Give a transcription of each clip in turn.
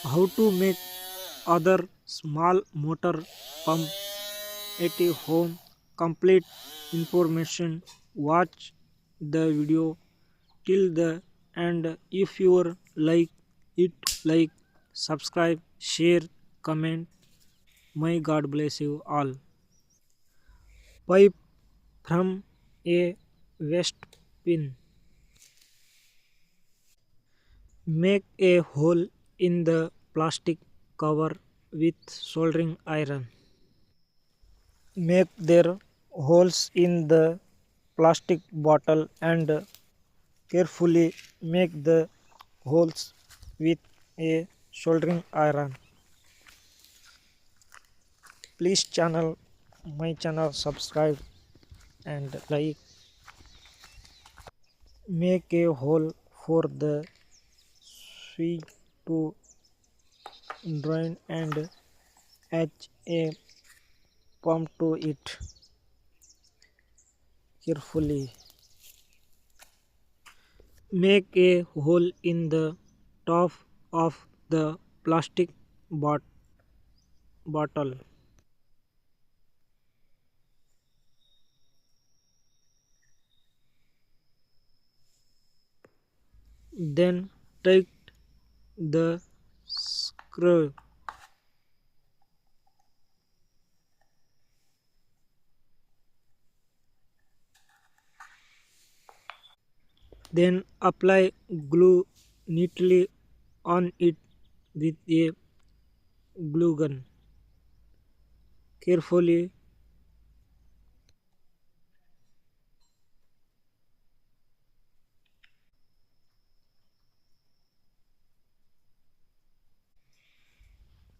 How to make other small motor pump at a home. Complete information. Watch the video till the end. If you like it, like, subscribe, share, comment. May God bless you all. Pipe from a waste pin. Make a hole in the plastic cover with soldering iron. Make their holes in the plastic bottle and carefully make the holes with a soldering iron. Please channel my channel, subscribe and like. Make a hole for the switch to drain and attach a pump to it carefully. Make a hole in the top of the plastic bot- bottle. Then take the screw. Then apply glue neatly on it with a glue gun. Carefully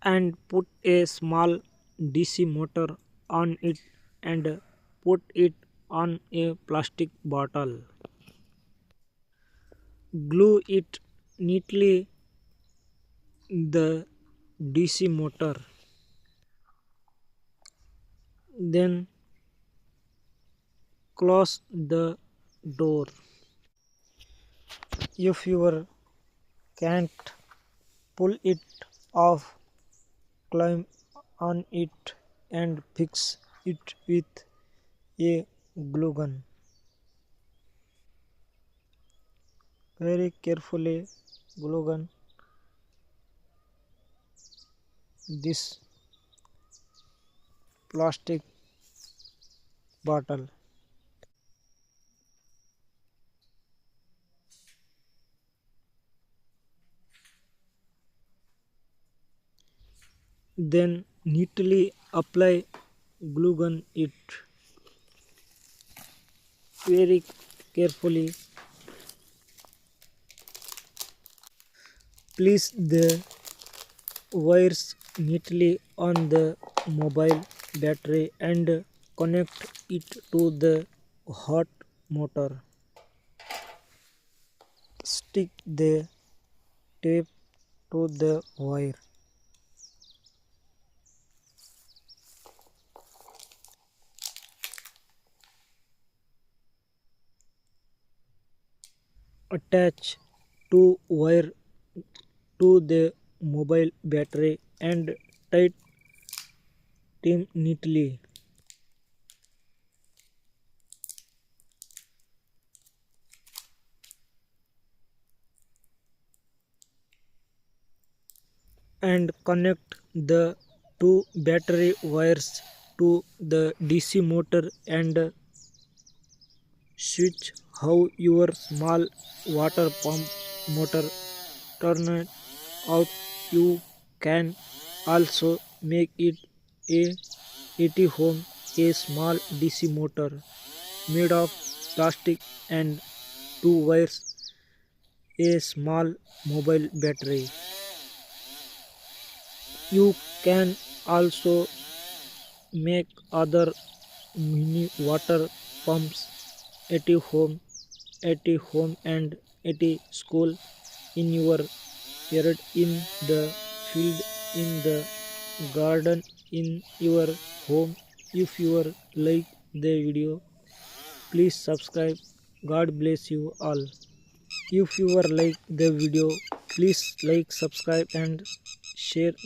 and put a small DC motor on it and put it on a plastic bottle. Glue it neatly the DC motor. Then close the door. If you can't pull it off, climb on it and fix it with a glue gun. Very carefully glue gun this plastic bottle. Then neatly apply glue gun it very carefully. Place the wires neatly on the mobile battery and connect it to the hot motor. Stick the tape to the wire. Attach two wire to the mobile battery and tight them neatly. And connect the two battery wires to the DC motor and switch how your small water pump motor turn out. You can also make it a at home a small DC motor made of plastic and two wires, a small mobile battery. You can also make other mini water pumps at a home, and at a school, in your yard, in the field, in the garden, in your home. If you like the video, please subscribe. God bless you all. If you like the video, Please like, subscribe and share.